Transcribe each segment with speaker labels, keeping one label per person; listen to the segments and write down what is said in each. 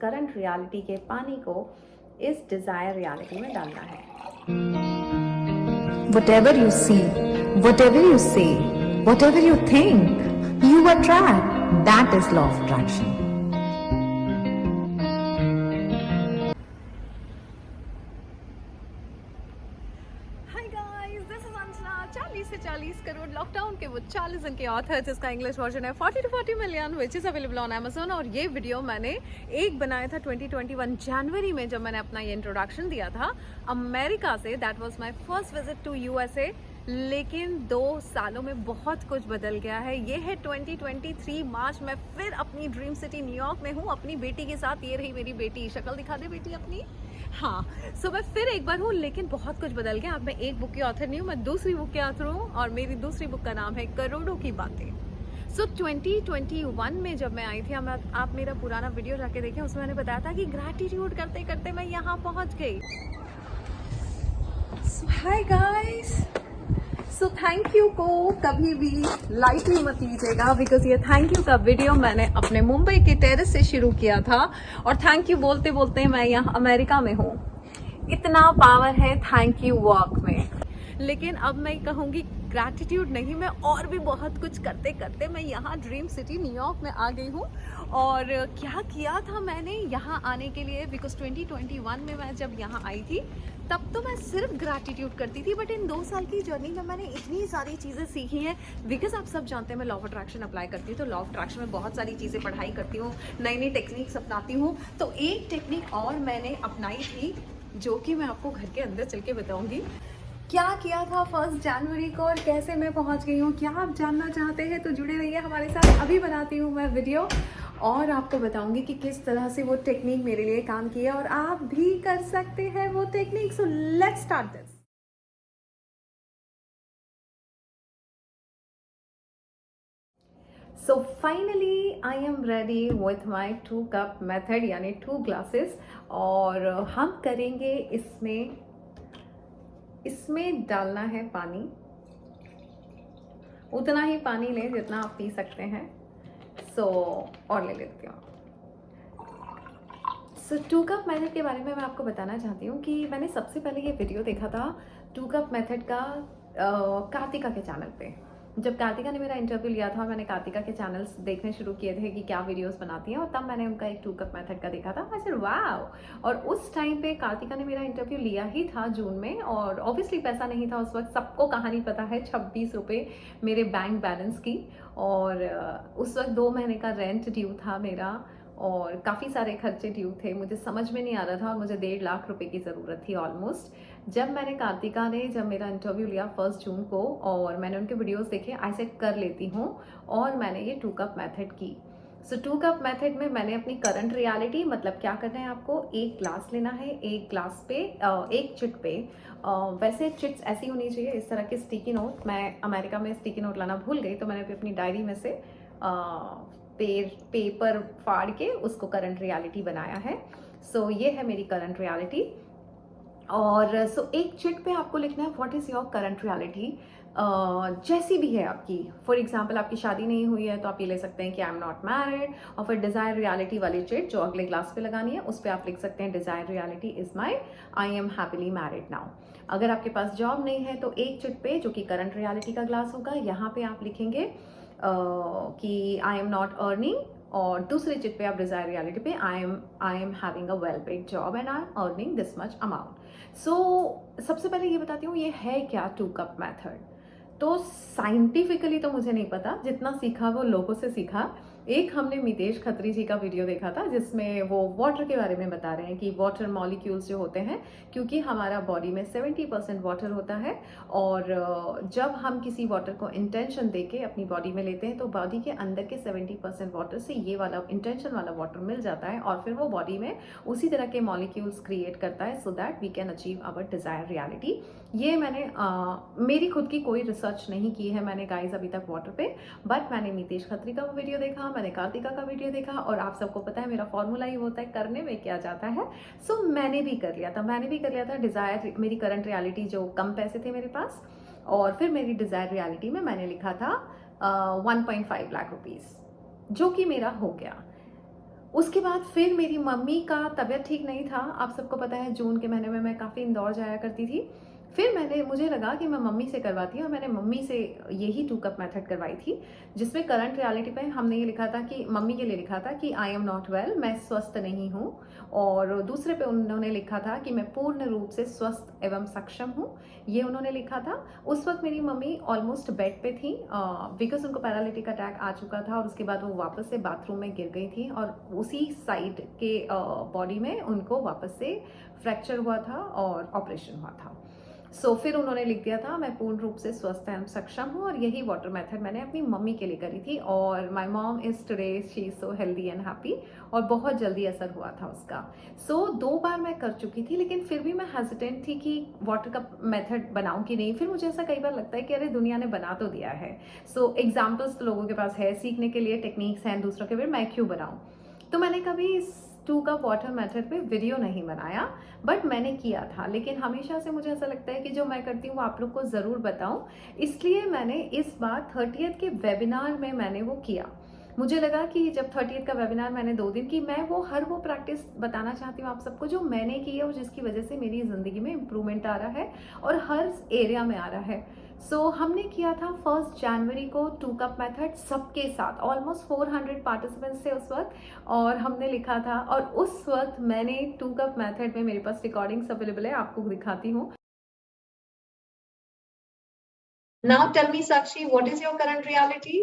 Speaker 1: Current reality के पानी को इस डिजायर रियलिटी में डालना है।
Speaker 2: Whatever you see, whatever you say, whatever you think, you attract. That is law of attraction.
Speaker 3: Hi guys, this is Anjana. 40 से 40 करोड़ लॉकडाउन के वो 40 दिन के ऑथर, जिसका इंग्लिश वर्जन है 40 to 40 million, which is available on Amazon. और ये video मैंने एक बनाया था 2021 जनवरी में, जब मैंने अपना ये इंट्रोडक्शन दिया था अमेरिका से। That was my first visit to USA. लेकिन 2 सालों में बहुत कुछ बदल गया है। ये है 2023 मार्च। मैं फिर अपनी ड्रीम सिटी न्यूयॉर्क में हूँ अपनी बेटी के साथ। ये रही मेरी बेटी, शक्ल दिखा दे बेटी अपनी। हाँ, सो मैं फिर एक बार हूँ, लेकिन बहुत कुछ बदल गया। अब मैं एक बुक की ऑथर नहीं हूँ, मैं दूसरी बुक की ऑथर हूँ, और मेरी दूसरी बुक का नाम है करोड़ों की बातें। सो 2021 में जब मैं आई थी, आप मेरा पुराना वीडियो जाके देखें, उसमें मैंने बताया था कि ग्रैटिट्यूड करते करते मैं यहाँ पहुँच गई। Hi guys, so thank you को कभी भी लाइटली मत लीजिएगा, बिकॉज ये थैंक यू का वीडियो मैंने अपने मुंबई के टेरेस से शुरू किया था, और थैंक यू बोलते बोलते मैं यहाँ अमेरिका में हूँ। इतना पावर है थैंक यू वॉक में। लेकिन अब मैं कहूँगी ग्रैटिट्यूड नहीं, मैं और भी बहुत कुछ करते करते मैं यहाँ ड्रीम सिटी न्यूयॉर्क में आ गई हूँ। और क्या किया था मैंने यहाँ आने के लिए, बिकॉज 2021 में मैं जब यहाँ आई थी तब तो मैं सिर्फ ग्रैटिट्यूड करती थी, बट इन 2 साल की जर्नी में मैंने इतनी सारी चीज़ें सीखी हैं। बिकॉज आप सब जानते हैं मैं लॉ ऑफ अट्रैक्शन अप्लाई करती हूँ, तो लॉ ऑफ अट्रैक्शन में बहुत सारी चीज़ें पढ़ाई करती हूँ, नई नई टेक्निक्स अपनाती हूँ। तो एक टेक्निक और मैंने अपनाई थी, जो कि मैं आपको घर के अंदर चल के बताऊँगी क्या किया था 1 जनवरी को और कैसे मैं पहुंच गई हूँ। क्या आप जानना चाहते हैं तो जुड़े रहिए हमारे साथ। अभी बनाती हूँ मैं वीडियो और आपको बताऊंगी कि किस तरह से वो टेक्निक मेरे लिए काम की है, और आप भी कर सकते हैं वो technique. So let's start this. So finally I am ready with my 2 cup method, यानी 2 ग्लासेस। और हम करेंगे इसमें डालना है पानी। उतना ही पानी लें जितना आप पी सकते हैं। और ले लेती हूँ। 2 कप मेथड के बारे में मैं आपको बताना चाहती हूँ कि मैंने सबसे पहले ये वीडियो देखा था 2 कप मेथड का कार्तिका के चैनल पे। जब कार्तिका ने मेरा इंटरव्यू लिया था और मैंने कार्तिका के चैनल्स देखने शुरू किए थे कि क्या वीडियोस बनाती हैं, और तब मैंने उनका एक 2 कप मेथड का देखा था। आई सेड वाव। और उस टाइम पे कार्तिका ने मेरा इंटरव्यू लिया ही था जून में, और ऑब्वियसली पैसा नहीं था उस वक्त। सबको कहानी पता है, 26 रुपये मेरे बैंक बैलेंस की। और उस वक्त 2 महीने का रेंट ड्यू था मेरा, और काफ़ी सारे खर्चे ड्यू थे। मुझे समझ में नहीं आ रहा था, और मुझे 1.5 लाख रुपए की ज़रूरत थी ऑलमोस्ट। जब मेरा इंटरव्यू लिया 1 जून को, और मैंने उनके वीडियोस देखे, आई सेड कर लेती हूँ, और मैंने ये 2 कप मेथड की। 2 कप मेथड में मैंने अपनी करंट रियलिटी, मतलब क्या करना है आपको, 1 ग्लास लेना है। 1 ग्लास पे 1 चिट पे, वैसे चिट्स ऐसी होनी चाहिए इस तरह के स्टिकी नोट। मैं अमेरिका में स्टिकी नोट लाना भूल गई, तो मैंने अपनी डायरी में से पेपर फाड़ के उसको करंट रियलिटी बनाया है। ये है मेरी करंट रियलिटी। और एक चिट पे आपको लिखना है what is your current reality, जैसी भी है आपकी। फॉर एग्जाम्पल आपकी शादी नहीं हुई है तो आप ये ले सकते हैं कि आई एम नॉट मैरिड। और फिर डिजायर रियलिटी वाली चिट जो अगले ग्लास पे लगानी है, उस पर आप लिख सकते हैं desire reality is my I am happily married now. अगर आपके पास जॉब नहीं है तो एक चिट पे, जो कि करंट रियलिटी का ग्लास होगा, यहाँ पे आप लिखेंगे कि आई एम नॉट अर्निंग, और दूसरे चिट पे आप डिजायर रियलिटी पे I am having a well paid job and I am earning this much amount. सबसे पहले ये बताती हूँ ये है क्या 2 कप मेथड। तो साइंटिफिकली तो मुझे नहीं पता, जितना सीखा वो लोगों से सीखा। एक हमने मितेश खत्री जी का वीडियो देखा था, जिसमें वो वाटर के बारे में बता रहे हैं कि वाटर मॉलिक्यूल्स जो होते हैं, क्योंकि हमारा बॉडी में 70% वाटर होता है, और जब हम किसी वाटर को इंटेंशन देके अपनी बॉडी में लेते हैं, तो बॉडी के अंदर के 70% वाटर से ये वाला इंटेंशन वाला वाटर मिल जाता है, और फिर वो बॉडी में उसी तरह के मॉलिक्यूल्स क्रिएट करता है, so that we can achieve our desire reality. ये मैंने मेरी खुद की कोई रिसर्च नहीं की है मैंने गाइज अभी तक वाटर पे, बट मैंने मितेश खत्री का वीडियो देखा, मैंने कार्तिका का वीडियो देखा, और आप सबको पता है मेरा फॉर्मूला ही होता है करने में क्या जाता है। मैंने भी कर लिया था डिजायर, मेरी करंट रियलिटी जो कम पैसे थे मेरे पास, और फिर मेरी डिजायर रियलिटी में मैंने लिखा था 1.5 लाख रुपीज, जो कि मेरा हो गया। उसके बाद फिर मेरी मम्मी का तबीयत ठीक नहीं था। आप सबको पता है जून के महीने में मैं काफ़ी इंदौर जाया करती थी। फिर मुझे लगा कि मैं मम्मी से करवाती हूँ, और मैंने मम्मी से यही 2 कप मेथड करवाई थी, जिसमें करंट रियलिटी पे हमने ये लिखा था कि मम्मी के लिए लिखा था कि आई एम नॉट वेल, मैं स्वस्थ नहीं हूँ, और दूसरे पे उन्होंने लिखा था कि मैं पूर्ण रूप से स्वस्थ एवं सक्षम हूँ, ये उन्होंने लिखा था। उस वक्त मेरी मम्मी ऑलमोस्ट बेड पे थी, बिकॉज उनको पैरालिटिक अटैक आ चुका था, और उसके बाद वो वापस से बाथरूम में गिर गई थी, और उसी साइड के बॉडी में उनको वापस से फ्रैक्चर हुआ था और ऑपरेशन हुआ था। फिर उन्होंने लिख दिया था मैं पूर्ण रूप से स्वस्थ एवं सक्षम हूँ, और यही वाटर मेथड मैंने अपनी मम्मी के लिए करी थी, और my mom is today she is so healthy and happy, और बहुत जल्दी असर हुआ था उसका। 2 बार मैं कर चुकी थी, लेकिन फिर भी मैं हेजिटेंट थी कि वाटर का मेथड बनाऊं कि नहीं। फिर मुझे ऐसा कई बार लगता है कि अरे दुनिया ने बना तो दिया है, एग्जाम्पल्स तो लोगों के पास है, सीखने के लिए टेक्निक्स हैं दूसरों के, फिर मैं क्यों बनाऊं। तो मैंने कभी इस 2 कप वाटर मेथड पे वीडियो नहीं बनाया, बट मैंने किया था। लेकिन हमेशा से मुझे ऐसा लगता है कि जो मैं करती हूँ वो आप लोग को ज़रूर बताऊँ, इसलिए मैंने इस बार 30th के वेबिनार में मैंने वो किया। मुझे लगा कि जब 30th का वेबिनार मैंने 2 दिन की, मैं वो प्रैक्टिस बताना चाहती हूँ आप सबको जो मैंने की है, और जिसकी वजह से मेरी ज़िंदगी में इम्प्रूवमेंट आ रहा है और हर एरिया में आ रहा है। हमने किया था 1 जनवरी को 2 कप मेथड सबके साथ, ऑलमोस्ट 400 पार्टिसिपेंट्स थे उस वक्त, और हमने लिखा था, और उस वक्त मैंने 2 कप मेथड में, मेरे पास रिकॉर्डिंग्स अवेलेबल है, आपको दिखाती हूँ।
Speaker 4: Now tell me, Sakshi, what is your current reality?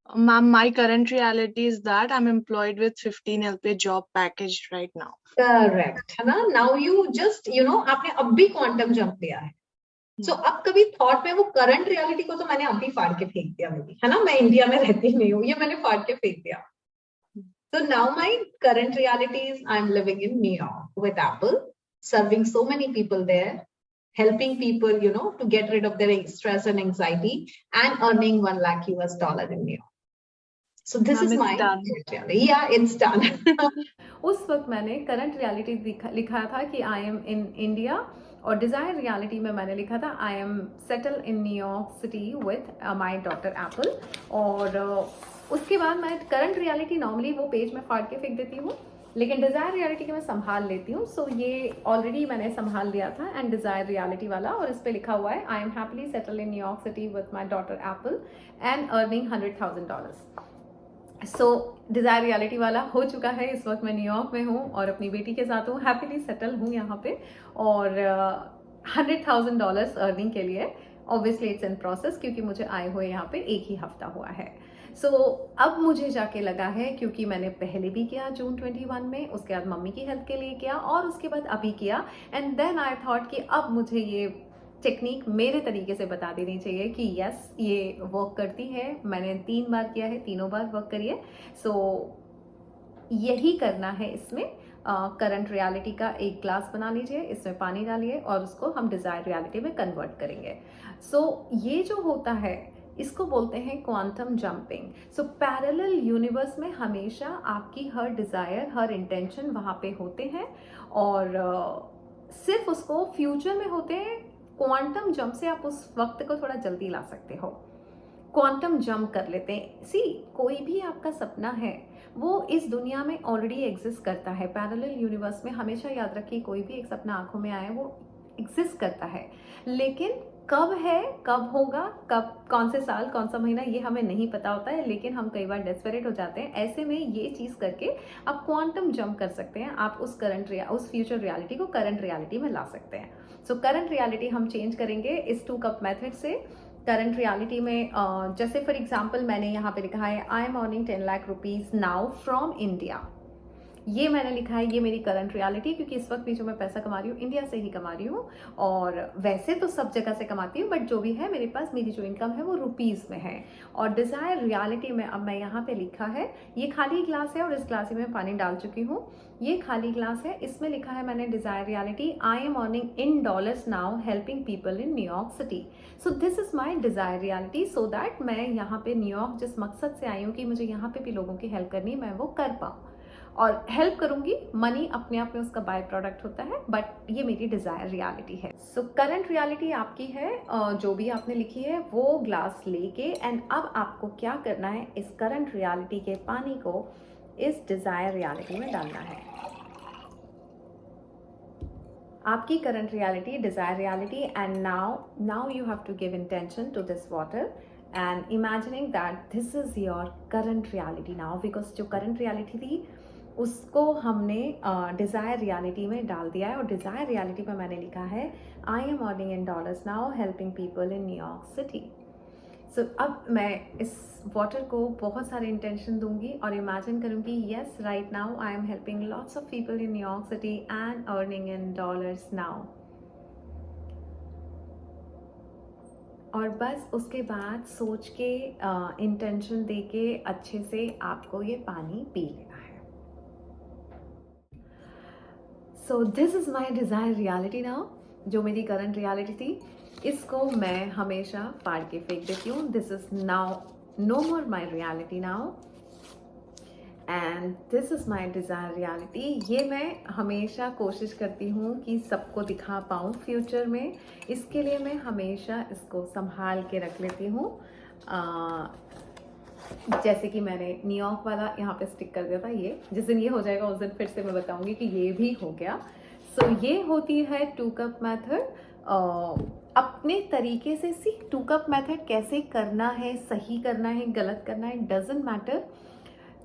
Speaker 5: Ma'am, my current reality is that I'm employed with 15 LPA job package right now.
Speaker 4: Correct, है ना? Now you just, आपने अब भी क्वांटम जंप लिया है। अब कभी थॉट में वो करंट रियलिटी को तो मैंने अभी फाड़ के फेंक दिया, मेरी, है ना? मैं इंडिया में रहती नहीं हूँ, ये मैंने फाड़ के फेंक दिया। So now my current reality is I'm living in New York with Apple, serving so many people there, helping people, to get rid of their stress and anxiety, and earning $1 lakh in New York. So this is my reality. Yeah, it's done.
Speaker 3: उस वक्त मैंने current reality लिखा था कि I M in India, और desire reality में मैंने लिखा था I am settle in New York city with my daughter Apple. और उसके बाद मैं करंट रियलिटी नॉर्मली वो पेज में फाड़ के फेंक देती हूँ, लेकिन डिज़ायर रियलिटी के मैं संभाल लेती हूँ। ये ऑलरेडी मैंने संभाल लिया था, एंड डिज़ायर रियलिटी वाला, और इस पे लिखा हुआ है आई am happily settle in New York city with my daughter Apple and earning $100,000। Desire reality वाला हो चुका है। इस वक्त मैं न्यूयॉर्क में हूँ और अपनी बेटी के साथ हूँ, हैप्पीली सेटल हूँ यहाँ पे, और $100,000 अर्निंग के लिए ऑब्वियसली इट्स इन प्रोसेस, क्योंकि मुझे आए हुए यहाँ पे 1 ही हफ्ता हुआ है। अब मुझे जाके लगा है, क्योंकि मैंने पहले भी किया जून 21 में, उसके बाद मम्मी की हेल्थ के लिए किया, और उसके बाद अभी किया, एंड देन आई थॉट कि अब मुझे ये टेक्निक मेरे तरीके से बता देनी चाहिए कि यस ये वर्क करती है। मैंने 3 बार किया है, तीनों बार वर्क करी है। यही करना है इसमें। करंट रियलिटी का एक ग्लास बना लीजिए, इसमें पानी डालिए, और उसको हम डिज़ायर रियलिटी में कन्वर्ट करेंगे। ये जो होता है इसको बोलते हैं क्वांटम जंपिंग। पैरेलल यूनिवर्स में हमेशा आपकी हर डिज़ायर, हर इंटेंशन वहाँ पे होते हैं, और सिर्फ उसको फ्यूचर में होते हैं। क्वांटम जंप से आप उस वक्त को थोड़ा जल्दी ला सकते हो, क्वांटम जंप कर लेते हैं। कोई भी आपका सपना है वो इस दुनिया में ऑलरेडी एग्जिस्ट करता है, पैरेलल यूनिवर्स में। हमेशा याद रखिए, कोई भी एक सपना आंखों में आए वो एग्जिस्ट करता है, लेकिन कब है, कब होगा, कब, कौन से साल, कौन सा महीना, ये हमें नहीं पता होता है। लेकिन हम कई बार डेस्परेट हो जाते हैं। ऐसे में ये चीज़ करके आप क्वांटम जंप कर सकते हैं, आप उस फ्यूचर रियलिटी को करंट रियलिटी में ला सकते हैं। करंट रियलिटी हम चेंज करेंगे इस 2 कप मेथड से। करंट रियलिटी में जैसे फॉर एग्जांपल मैंने यहाँ पे लिखा है आई am earning 10 lakh rupees now from India. ये मैंने लिखा है, ये मेरी करंट रियलिटी, क्योंकि इस वक्त भी जो मैं पैसा कमा रही हूँ इंडिया से ही कमा रही हूँ, और वैसे तो सब जगह से कमाती हूँ, बट जो भी है मेरे पास, मेरी जो इनकम है वो रुपीज़ में है। और डिज़ायर रियलिटी में अब मैं यहाँ पे लिखा है, ये खाली ग्लास है और इस ग्लास में मैं पानी डाल चुकी हूँ। ये खाली ग्लास है, इसमें लिखा है मैंने desire reality I am earning in dollars now helping people in New York city. This is my desire reality, so that मैं यहाँ पे न्यूयॉर्क जिस मकसद से आई हूँ कि मुझे यहाँ पे भी लोगों की हेल्प करनी, मैं वो कर पाऊँ, और हेल्प करूंगी। मनी अपने आप में उसका बाय प्रोडक्ट होता है, बट ये मेरी डिज़ायर रियलिटी है। करंट रियलिटी आपकी है, जो भी आपने लिखी है वो ग्लास लेके, एंड अब आपको क्या करना है, इस करंट रियलिटी के पानी को
Speaker 1: इस डिज़ायर रियलिटी में डालना है। आपकी current reality, desire reality, and now you have to give intention to this water and imagining that this is your current reality now, because जो current reality थी उसको हमने डिज़ायर रियलिटी में डाल दिया है। और डिज़ायर रियलिटी में मैंने लिखा है I am earning in dollars now helping people in New York City। सो अब मैं इस वाटर को बहुत सारे इंटेंशन दूंगी और इमेजिन करूंगी yes right now I am helping lots of people in New York City and earning in dollars now। और बस उसके बाद सोच के इंटेंशन दे के अच्छे से आपको ये पानी पी लेना है। So this is my desire reality now. जो मेरी करंट रियलिटी थी इसको मैं हमेशा फाड़ के फेंक देती हूँ। This is now no more my reality now and this is my desire reality. ये मैं हमेशा कोशिश करती हूँ कि सबको दिखा पाऊँ फ्यूचर में। इसके लिए मैं हमेशा इसको संभाल के रख लेती हूँ। जैसे कि मैंने न्यूयॉर्क वाला यहाँ पे स्टिक कर दिया था, ये जिस दिन ये हो जाएगा उस दिन फिर से मैं बताऊँगी कि ये भी हो गया। सो ये होती है 2 कप मेथड। अपने तरीके से सी 2 कप मेथड कैसे करना है, सही करना है, गलत करना है, डजेंट मैटर।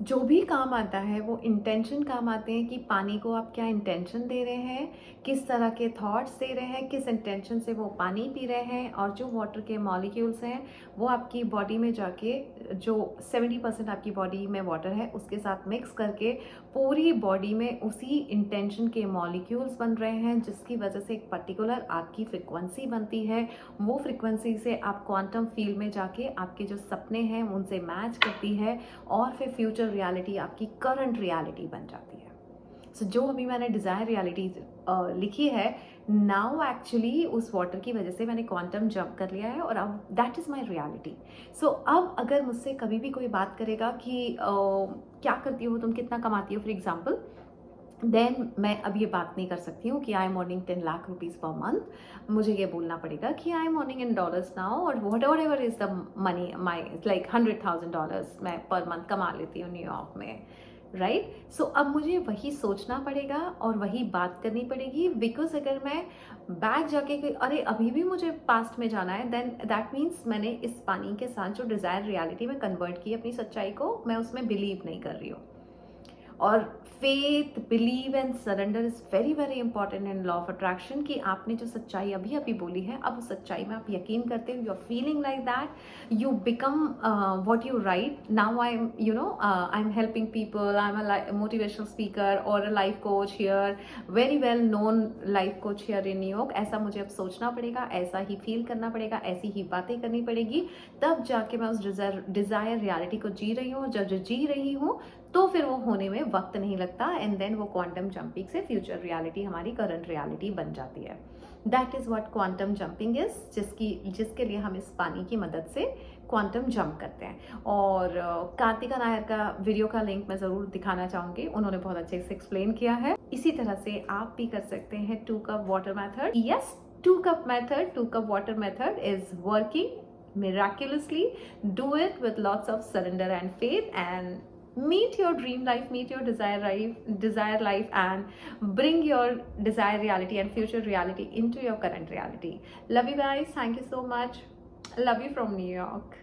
Speaker 1: जो भी काम आता है वो इंटेंशन काम आते हैं कि पानी को आप क्या इंटेंशन दे रहे हैं, किस तरह के थॉट्स दे रहे हैं, किस इंटेंशन से वो पानी पी रहे हैं। और जो वाटर के मॉलिक्यूल्स हैं वो आपकी बॉडी में जाके जो 70% आपकी बॉडी में वाटर है उसके साथ मिक्स करके पूरी बॉडी में उसी इंटेंशन के मॉलिक्यूल्स बन रहे हैं, जिसकी वजह से एक पर्टिकुलर आपकी फ्रिक्वेंसी बनती है। वो फ्रिक्वेंसी से आप क्वांटम फील्ड में जाके आपके जो सपने हैं उनसे मैच करती है और फिर फ्यूचर रियलिटी आपकी करंट रियलिटी बन जाती है। सो जो अभी मैंने डिज़ायर रियलिटी लिखी है नाउ एक्चुअली उस वाटर की वजह से मैंने क्वांटम जंप कर लिया है और अब दैट इज़ माई रियलिटी। सो अब अगर मुझसे कभी भी कोई बात करेगा कि क्या करती हो तुम, कितना कमाती हो फॉर एग्जाम्पल, देन मैं अब ये बात नहीं कर सकती हूँ कि I am earning 10 lakh rupees per month. मुझे ये बोलना पड़ेगा कि I am earning in dollars now और whatever is the money my like $100,000 मैं पर मंथ कमा लेती हूँ न्यूयॉर्क में, राइट। सो अब मुझे वही सोचना पड़ेगा और वही बात करनी पड़ेगी। बिकॉज अगर मैं बैक जाके अरे अभी भी मुझे पास्ट में जाना है, देन दैट मीन्स मैंने इस पानी के साथ जो डिज़ायर रियलिटी में कन्वर्ट की अपनी सच्चाई को, मैं उसमें बिलीव नहीं कर रही हूँ। और faith, believe and surrender is very very important in law of attraction. कि आपने जो सच्चाई अभी अभी बोली है, अब उस सच्चाई में आप यकीन करते हो, you are feeling like that, you become what you write. Now I am I am helping people, I am a motivational speaker और a life coach here, very well known life coach here in New York. ऐसा मुझे अब सोचना पड़ेगा, ऐसा ही feel करना पड़ेगा, ऐसी ही बातें करनी पड़ेगी, तब जाके मैं उस डिज़ायर रियलिटी को जी रही हूँ। जब जी रही हूँ तो फिर वो होने में वक्त नहीं लगता एंड देन वो क्वांटम जंपिंग से फ्यूचर रियलिटी हमारी करंट रियलिटी बन जाती है। That is what quantum jumping is, जिसके लिए हम इस पानी की मदद से क्वांटम जंप करते हैं। और कार्तिका नायर का वीडियो का लिंक मैं ज़रूर दिखाना चाहूँगी, उन्होंने बहुत अच्छे से एक्सप्लेन किया है। इसी तरह से आप भी कर सकते हैं 2 cup water method. Yes, 2 cup method, 2 cup water method is working miraculously. Do it with lots of surrender and faith and meet your dream life, meet your desire life and bring your desired reality and future reality into your current reality. Love you guys. Thank you so much. Love you from New York.